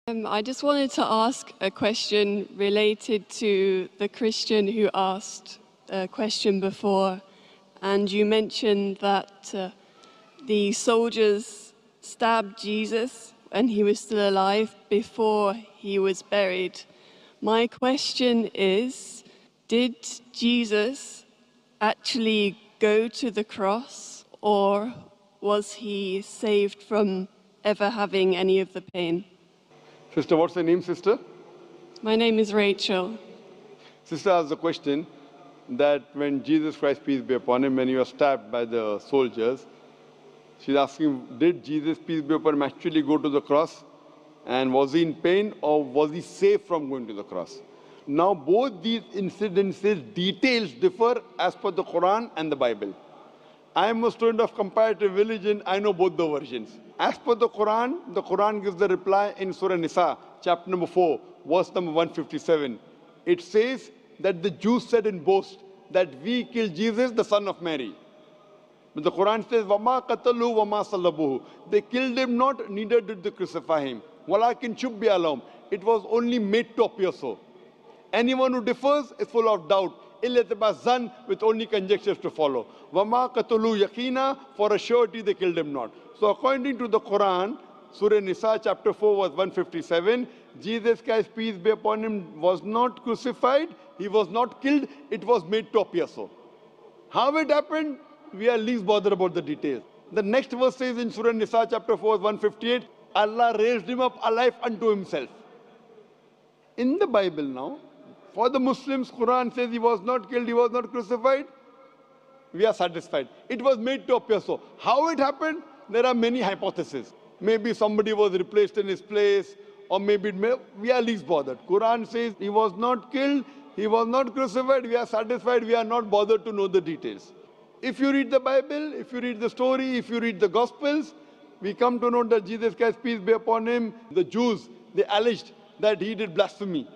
I just wanted to ask a question related to the Christian who asked a question before, and you mentioned that the soldiers stabbed Jesus when he was still alive before he was buried. My question is, did Jesus actually go to the cross, or was he saved from ever having any of the pain? Sister, what's your name, sister? My name is Rachel. Sister asked the question that when Jesus Christ, peace be upon him, when he was stabbed by the soldiers, she's asking, did Jesus, peace be upon him, actually go to the cross? And was he in pain, or was he safe from going to the cross? Now, both these incidences, details differ as per the Quran and the Bible. I am a student of comparative religion. I know both the versions. As per the Quran gives the reply in Surah Nisa, chapter number 4, verse number 157. It says that the Jews said in boast that we killed Jesus, the son of Mary. But the Quran says, وَمَا قَتَلُوا وَمَا صَلَّبُوهُ. They killed him not, neither did they crucify him. وَلَكِنْ شُبِّهَ لَهُمْ. It was only made to appear so. Anyone who differs is full of doubt. Zan, with only conjectures to follow. Wama qatulu yaqina, for a surety they killed him not. So according to the Quran, Surah Nisa chapter 4 verse 157, Jesus Christ, peace be upon him, was not crucified, he was not killed, it was made to appear so. How it happened, we are least bothered about the details. The next verse says in Surah Nisa chapter 4 verse 158, Allah raised him up alive unto himself. In the Bible now, for the Muslims, Quran says he was not killed, he was not crucified. We are satisfied. It was made to appear so. How it happened? There are many hypotheses. Maybe somebody was replaced in his place, or maybe we are least bothered. Quran says he was not killed, he was not crucified. We are satisfied. We are not bothered to know the details. If you read the Bible, if you read the story, if you read the Gospels, we come to know that Jesus Christ, peace be upon him, the Jews, they alleged that he did blasphemy.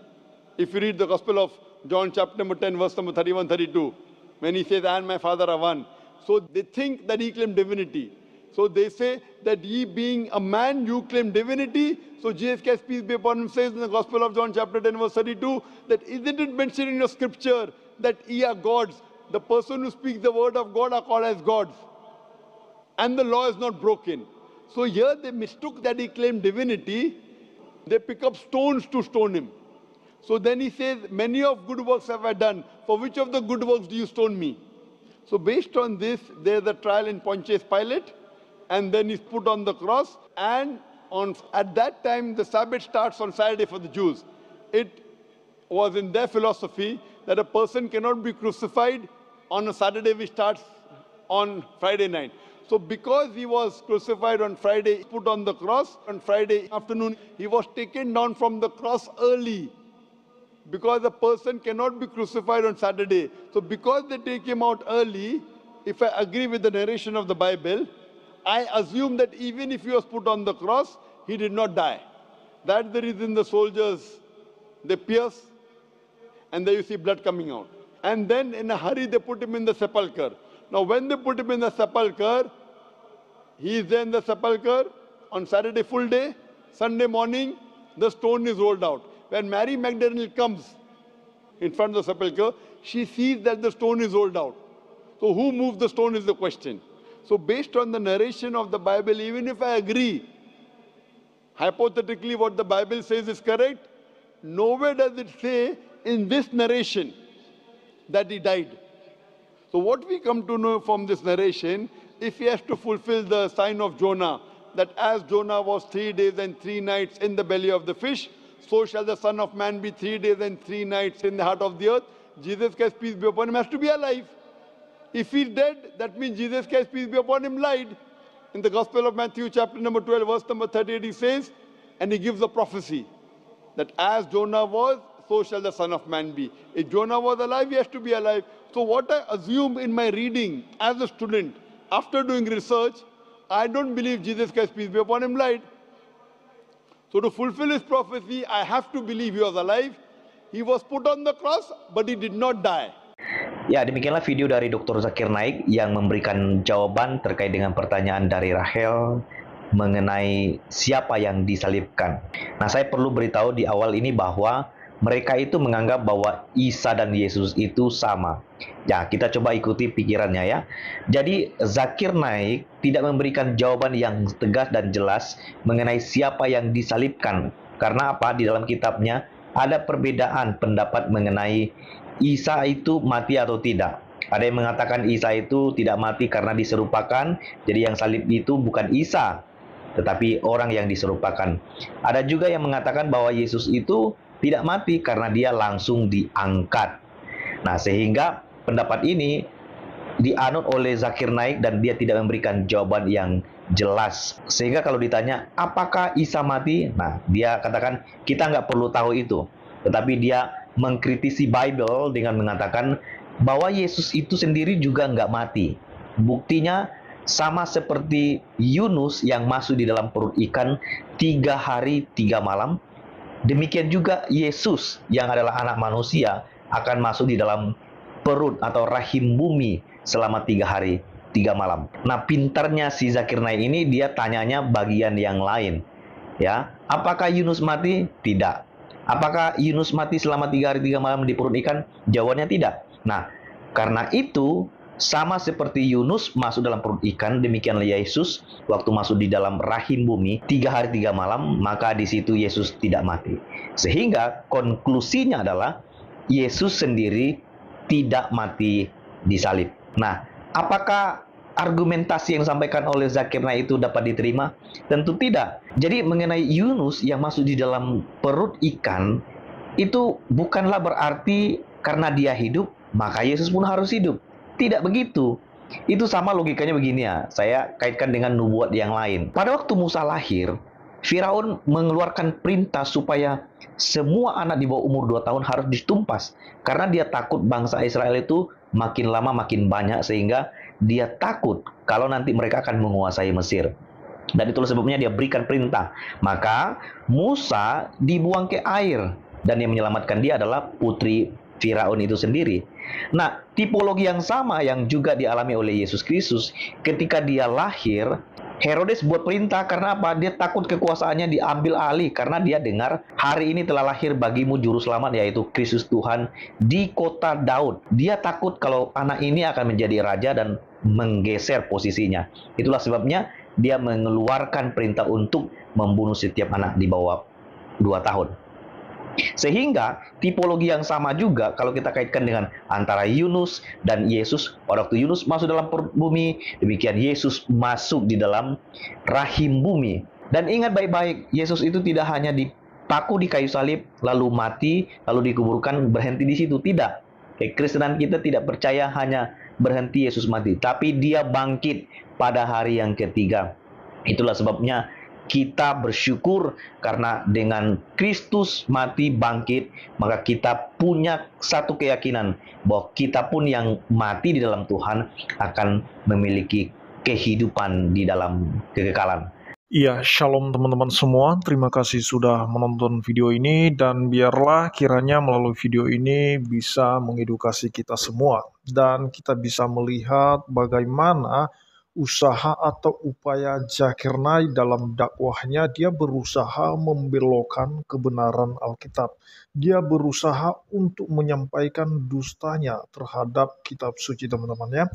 If you read the Gospel of John chapter number 10, verse number 31, 32, when he says, I and my Father are one. So they think that he claimed divinity. So they say that ye being a man, you claim divinity. So Jesus Christ, peace be upon him, says in the Gospel of John chapter 10, verse 32, that isn't it mentioned in your scripture that ye are gods? The person who speaks the word of God are called as gods. And the law is not broken. So here they mistook that he claimed divinity. They pick up stones to stone him. So then he says, many of good works have I done. For which of the good works do you stone me? So based on this, there's a trial in Pontius Pilate. And then he's put on the cross. And at that time, the Sabbath starts on Saturday for the Jews. It was in their philosophy that a person cannot be crucified on a Saturday which starts on Friday night. So because he was crucified on Friday, put on the cross, on Friday afternoon, he was taken down from the cross early. Because a person cannot be crucified on Saturday. So because they take him out early, if I agree with the narration of the Bible, I assume that even if he was put on the cross, he did not die. That's the reason the soldiers, they pierce, and there you see blood coming out. And then in a hurry, they put him in the sepulchre. Now when they put him in the sepulchre, he is there in the sepulchre on Saturday full day. Sunday morning, the stone is rolled out. When Mary Magdalene comes in front of the sepulchre, she sees that the stone is rolled out. So who moved the stone is the question. So based on the narration of the Bible, even if I agree, hypothetically what the Bible says is correct, nowhere does it say in this narration that he died. So what we come to know from this narration, if he has to fulfill the sign of Jonah, that as Jonah was 3 days and 3 nights in the belly of the fish, so shall the Son of Man be 3 days and 3 nights in the heart of the earth. Jesus Christ, peace be upon him, has to be alive. If he's dead, that means Jesus Christ, peace be upon him, lied. In the Gospel of Matthew, chapter number 12, verse number 38, he says, and he gives a prophecy, that as Jonah was, so shall the Son of Man be. If Jonah was alive, he has to be alive. So what I assume in my reading as a student, after doing research, I don't believe Jesus Christ, peace be upon him, lied. So to fulfill his prophecy, I have to believe he was alive. He was put on the cross, but he did not die. Ya, demikianlah video dari Dr. Zakir Naik yang memberikan jawaban terkait dengan pertanyaan dari Rachel mengenai siapa yang disalibkan. Nah, saya perlu beritahu di awal ini bahwa mereka itu menganggap bahwa Isa dan Yesus itu sama. Ya, kita coba ikuti pikirannya ya. Jadi, Zakir Naik tidak memberikan jawaban yang tegas dan jelas mengenai siapa yang disalibkan. Karena apa? Di dalam kitabnya ada perbedaan pendapat mengenai Isa itu mati atau tidak. Ada yang mengatakan Isa itu tidak mati karena diserupakan, jadi yang salib itu bukan Isa, tetapi orang yang diserupakan. Ada juga yang mengatakan bahwa Yesus itu tidak mati karena dia langsung diangkat. Nah, sehingga pendapat ini dianut oleh Zakir Naik dan dia tidak memberikan jawaban yang jelas. Sehingga kalau ditanya, apakah Isa mati? Nah, dia katakan, kita nggak perlu tahu itu. Tetapi dia mengkritisi Bible dengan mengatakan bahwa Yesus itu sendiri juga nggak mati. Buktinya sama seperti Yunus yang masuk di dalam perut ikan 3 hari 3 malam. Demikian juga Yesus yang adalah anak manusia akan masuk di dalam perut atau rahim bumi selama 3 hari 3 malam. Nah, pintarnya si Zakir Naik ini dia tanyanya bagian yang lain. Ya, apakah Yunus mati? Tidak. Apakah Yunus mati selama 3 hari 3 malam di perut ikan? Jawabannya tidak. Nah, karena itu sama seperti Yunus masuk dalam perut ikan, demikianlah Yesus waktu masuk di dalam rahim bumi 3 hari 3 malam, maka di situ Yesus tidak mati. Sehingga konklusinya adalah Yesus sendiri tidak mati disalib. Nah, apakah argumentasi yang disampaikan oleh Zakir Naik itu dapat diterima? Tentu tidak. Jadi mengenai Yunus yang masuk di dalam perut ikan, itu bukanlah berarti karena dia hidup, maka Yesus pun harus hidup. Tidak begitu. Itu sama logikanya begini ya, saya kaitkan dengan nubuat yang lain. Pada waktu Musa lahir, Firaun mengeluarkan perintah supaya semua anak di bawah umur 2 tahun harus ditumpas. Karena dia takut bangsa Israel itu makin lama makin banyak, sehingga dia takut kalau nanti mereka akan menguasai Mesir. Dan itulah sebabnya dia berikan perintah. Maka Musa dibuang ke air, dan yang menyelamatkan dia adalah putri Firaun itu sendiri. Nah, tipologi yang sama yang juga dialami oleh Yesus Kristus ketika dia lahir. Herodes buat perintah karena apa? Dia takut kekuasaannya diambil alih karena dia dengar hari ini telah lahir bagimu juru selamat, yaitu Kristus Tuhan di kota Daud. Dia takut kalau anak ini akan menjadi raja dan menggeser posisinya. Itulah sebabnya dia mengeluarkan perintah untuk membunuh setiap anak di bawah 2 tahun. Sehingga tipologi yang sama juga kalau kita kaitkan dengan antara Yunus dan Yesus. Pada waktu Yunus masuk dalam perut bumi, demikian Yesus masuk di dalam rahim bumi. Dan ingat baik-baik, Yesus itu tidak hanya dipaku di kayu salib, lalu mati, lalu dikuburkan, berhenti di situ. Tidak. Kekristenan kita tidak percaya hanya berhenti Yesus mati, tapi dia bangkit pada hari yang ketiga. Itulah sebabnya kita bersyukur karena dengan Kristus mati bangkit, maka kita punya satu keyakinan bahwa kita pun yang mati di dalam Tuhan akan memiliki kehidupan di dalam kekekalan. Iya, shalom teman-teman semua. Terima kasih sudah menonton video ini, dan biarlah kiranya melalui video ini bisa mengedukasi kita semua dan kita bisa melihat bagaimana usaha atau upaya Zakir Naik dalam dakwahnya. Dia berusaha membelokkan kebenaran Alkitab. Dia berusaha untuk menyampaikan dustanya terhadap kitab suci, teman-teman ya.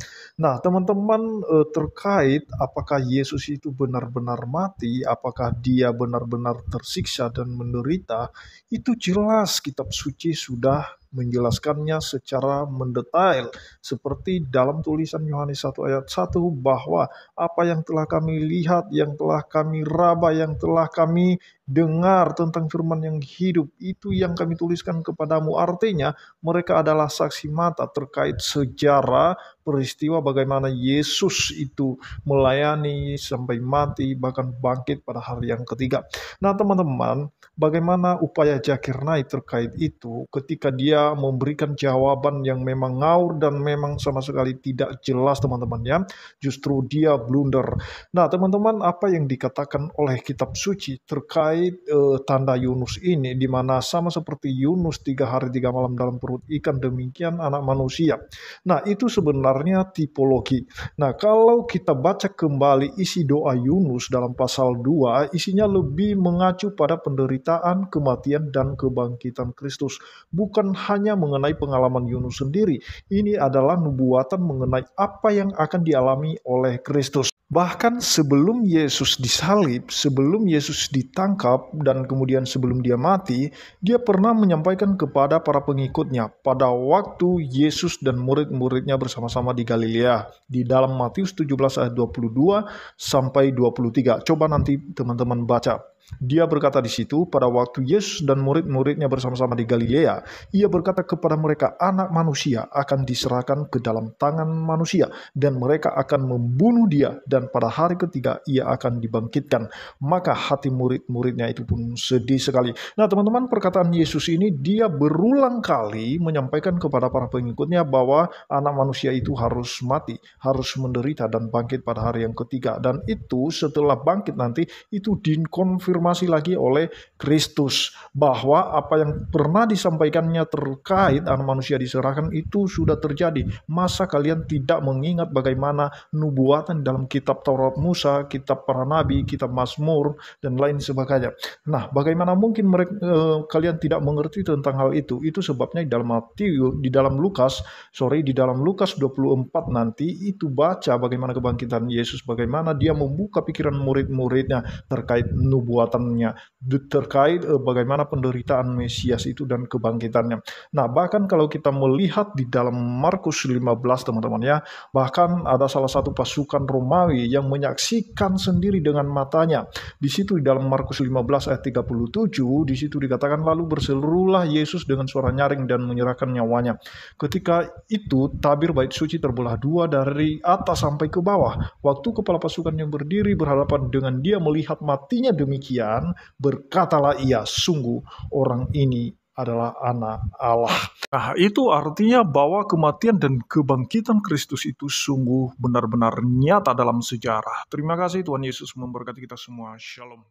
Nah, teman-teman, terkait apakah Yesus itu benar-benar mati, apakah dia benar-benar tersiksa dan menderita, itu jelas kitab suci sudah menjelaskannya secara mendetail, seperti dalam tulisan Yohanes 1 ayat 1, bahwa apa yang telah kami lihat, yang telah kami raba, yang telah kami dengar tentang firman yang hidup, itu yang kami tuliskan kepadamu. Artinya mereka adalah saksi mata terkait sejarah peristiwa bagaimana Yesus itu melayani sampai mati, bahkan bangkit pada hari yang ketiga. Nah teman-teman, bagaimana upaya Zakir Naik terkait itu ketika dia memberikan jawaban yang memang ngawur dan memang sama sekali tidak jelas, teman-teman ya. Justru dia blunder. Nah teman-teman, apa yang dikatakan oleh kitab suci terkait terkait tanda Yunus ini, di mana sama seperti Yunus 3 hari 3 malam dalam perut ikan, demikian anak manusia. Nah, itu sebenarnya tipologi. Nah, kalau kita baca kembali isi doa Yunus dalam pasal 2, isinya lebih mengacu pada penderitaan, kematian, dan kebangkitan Kristus. Bukan hanya mengenai pengalaman Yunus sendiri, ini adalah nubuatan mengenai apa yang akan dialami oleh Kristus. Bahkan sebelum Yesus disalib, sebelum Yesus ditangkap, dan kemudian sebelum dia mati, dia pernah menyampaikan kepada para pengikutnya pada waktu Yesus dan murid-muridnya bersama-sama di Galilea. Di dalam Matius 17 ayat 22 sampai 23. Coba nanti teman-teman baca. Dia berkata di situ, pada waktu Yesus dan murid-muridnya bersama-sama di Galilea, ia berkata kepada mereka, anak manusia akan diserahkan ke dalam tangan manusia, dan mereka akan membunuh dia, dan pada hari ketiga ia akan dibangkitkan. Maka hati murid-muridnya itu pun sedih sekali. Nah teman-teman, perkataan Yesus ini dia berulang kali menyampaikan kepada para pengikutnya bahwa anak manusia itu harus mati, harus menderita dan bangkit pada hari yang ketiga. Dan itu setelah bangkit nanti, itu dikonfirmasi lagi oleh Kristus bahwa apa yang pernah disampaikannya terkait anak manusia diserahkan itu sudah terjadi. Masa kalian tidak mengingat bagaimana nubuatan dalam kitab Taurat Musa, kitab para nabi, kitab Mazmur, dan lain sebagainya. Nah, bagaimana mungkin kalian tidak mengerti tentang hal itu? Itu sebabnya di dalam Lukas 24 nanti itu baca bagaimana kebangkitan Yesus, bagaimana dia membuka pikiran murid-muridnya terkait nubuatannya, terkait bagaimana penderitaan Mesias itu dan kebangkitannya. Nah, bahkan kalau kita melihat di dalam Markus 15 teman-teman ya, bahkan ada salah satu pasukan Romawi yang menyaksikan sendiri dengan matanya. Di situ di dalam Markus 15 ayat 37, di situ dikatakan lalu berserulah Yesus dengan suara nyaring dan menyerahkan nyawanya. Ketika itu tabir bait suci terbelah dua dari atas sampai ke bawah. Waktu kepala pasukan yang berdiri berhadapan dengan dia melihat matinya demikian, berkatalah ia, sungguh orang ini adalah anak Allah. Nah, itu artinya bahwa kematian dan kebangkitan Kristus itu sungguh benar-benar nyata dalam sejarah. Terima kasih, Tuhan Yesus memberkati kita semua. Shalom.